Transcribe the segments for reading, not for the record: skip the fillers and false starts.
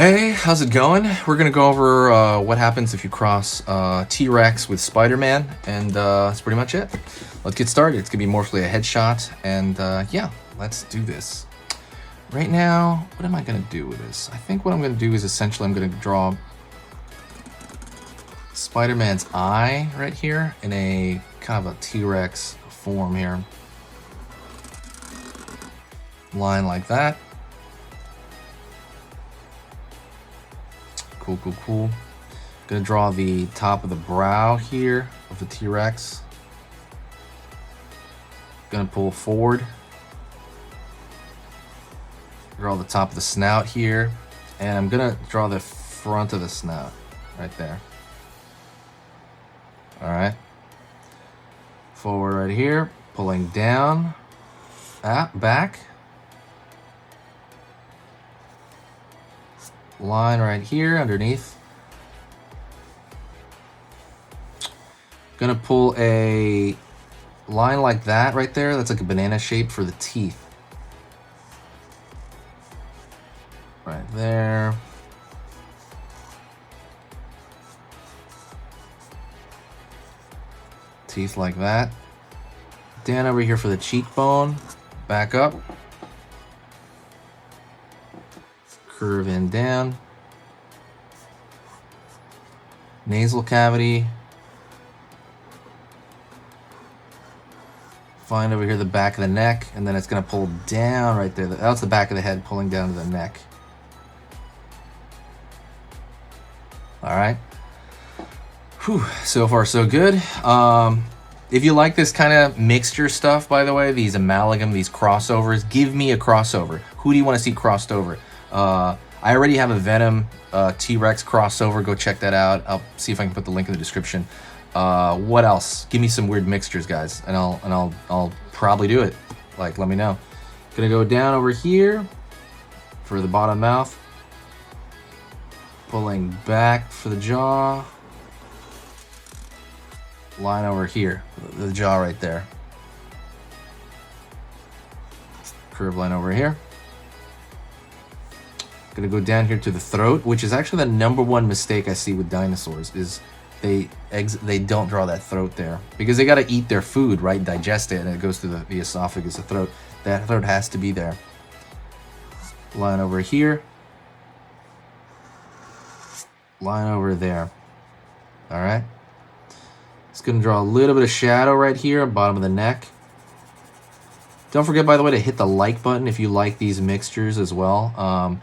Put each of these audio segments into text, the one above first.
Hey, how's it going? We're gonna go over what happens if you cross T-Rex with Spider-Man, and that's pretty much it. Let's get started. It's gonna be mostly a headshot, and yeah, let's do this. Right now, what am I gonna do with this? I think what I'm gonna do is essentially I'm gonna draw Spider-Man's eye right here in a kind of a T-Rex form here. Line like that. Cool. Gonna draw the top of the brow here of the T-Rex. Gonna pull forward. Draw the top of the snout here. And I'm gonna draw the front of the snout right there. Alright. Forward right here. Pulling down. Back. Line right here underneath. Gonna pull a line like that right there. That's like a banana shape for the teeth. Right there. Teeth like that. Down over here for the cheekbone. Back up. Curve in down. Nasal cavity. Find over here the back of the neck, and then it's going to pull down right there. That's the back of the head pulling down to the neck. Alright. Whew, so far so good. If you like this kind of mixture stuff, by the way, these amalgam, these crossovers, give me a crossover. Who do you want to see crossed over? I already have a Venom T-Rex crossover. Go check that out. I'll see if I can put the link in the description. What else? Give me some weird mixtures, guys, and I'll probably do it. Like, let me know. Gonna go down over here for the bottom mouth. Pulling back for the jaw. Line over here, the jaw right there. Curve line over here. Gonna go down here to the throat, which is actually the #1 mistake I see with dinosaurs, is they don't draw that throat there because they gotta eat their food, right? Digest it, and it goes through the esophagus, the throat. That throat has to be there. Line over here. Line over there. All right. It's gonna draw a little bit of shadow right here, bottom of the neck. Don't forget, by the way, to hit the like button if you like these mixtures as well.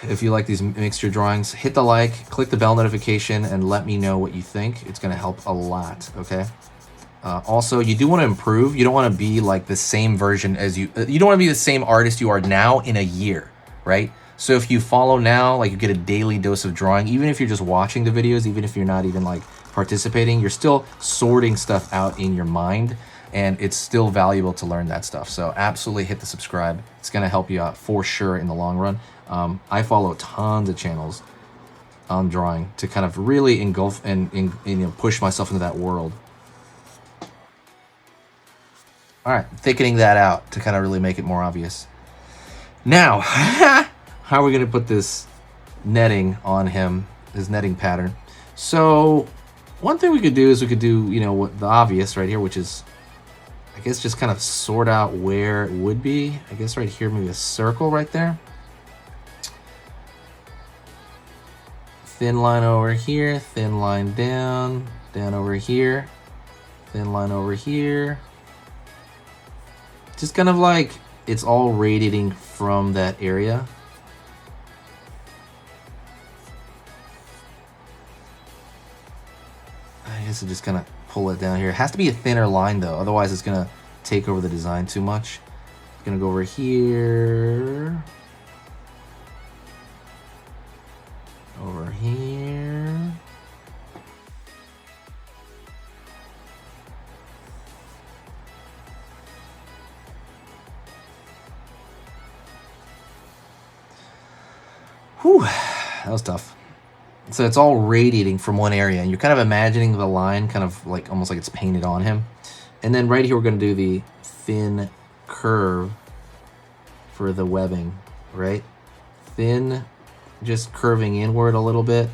If you like these mixture drawings, hit the like, click the bell notification, and let me know what you think. It's going to help a lot, okay? Also, you do want to improve. You don't want to be like the same version as you don't want to be the same artist you are now in a year, right? So if you follow now, like, you get a daily dose of drawing, even if you're just watching the videos, even if you're not even like participating, you're still sorting stuff out in your mind, and it's still valuable to learn that stuff. So absolutely hit the subscribe. It's going to help you out for sure in the long run. I follow tons of channels on drawing to kind of really engulf and you know, push myself into that world. All right, thickening that out to kind of really make it more obvious. Now, how are we going to put this netting on him, his netting pattern? So one thing we could do is we could do, you know, what the obvious right here, which is, I guess, just kind of sort out where it would be. I guess right here, maybe a circle right there. Thin line over here, thin line down over here, thin line over here. Just kind of like it's all radiating from that area. I guess I just kind of pull it down here. It has to be a thinner line though, otherwise it's gonna take over the design too much. It's gonna go over here. Over here. Whew, that was tough. So it's all radiating from one area, and you're kind of imagining the line kind of like almost like it's painted on him. And then right here we're going to do the thin curve for the webbing, right? Thin just curving inward a little bit.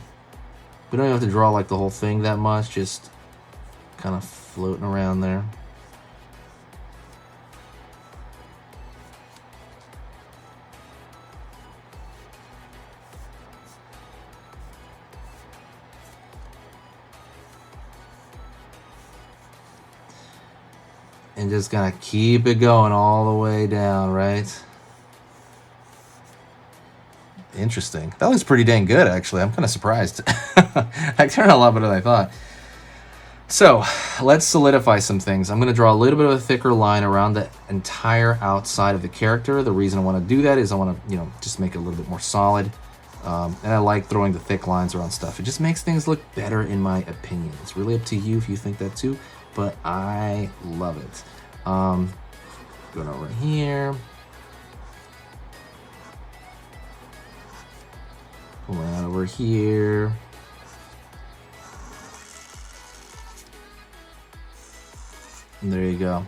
We don't even have to draw like the whole thing that much, just kind of floating around there. And just gonna keep it going all the way down, right? Interesting. That looks pretty dang good, actually. I'm kind of surprised. I turned out a lot better than I thought. So let's solidify some things. I'm going to draw a little bit of a thicker line around the entire outside of the character. The reason I want to do that is I want to, just make it a little bit more solid. And I like throwing the thick lines around stuff. It just makes things look better, in my opinion. It's really up to you if you think that too, but I love it. Going over here. Pulling out over here. And there you go.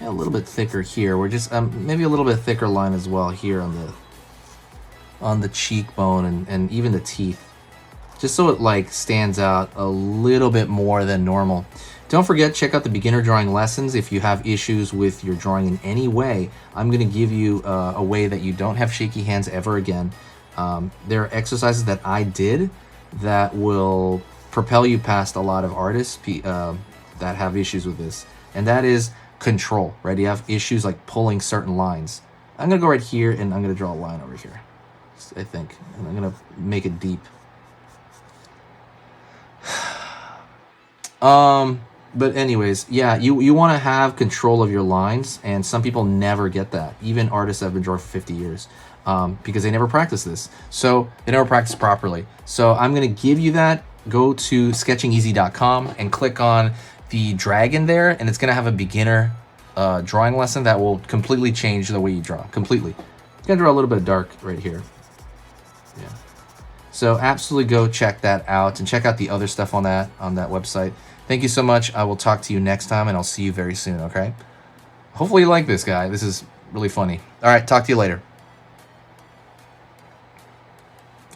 Yeah, a little bit thicker here. We're just maybe a little bit thicker line as well here on the cheekbone and even the teeth, just so it like stands out a little bit more than normal. Don't forget, check out the beginner drawing lessons. If you have issues with your drawing in any way, I'm going to give you a way that you don't have shaky hands ever again. There are exercises that I did that will propel you past a lot of artists that have issues with this, and that is control, right? You have issues like pulling certain lines. I'm gonna go right here and I'm gonna draw a line over here, I think, and I'm gonna make it deep. But anyways, yeah, you want to have control of your lines, and some people never get that. Even artists that have been drawing for 50 years, because they never practice this. So they never practice properly. So I'm going to give you that. Go to sketchingeasy.com and click on the dragon there, and it's going to have a beginner drawing lesson that will completely change the way you draw. Completely. I'm going to draw a little bit of dark right here. Yeah. So absolutely go check that out, and check out the other stuff on that website. Thank you so much. I will talk to you next time, and I'll see you very soon, okay? Hopefully you like this guy. This is really funny. All right, talk to you later.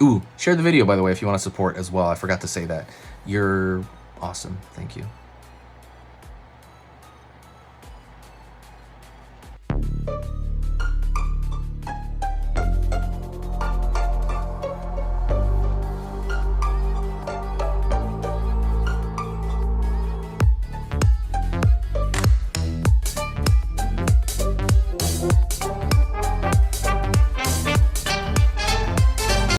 Ooh, share the video, by the way, if you want to support as well. I forgot to say that. You're awesome. Thank you.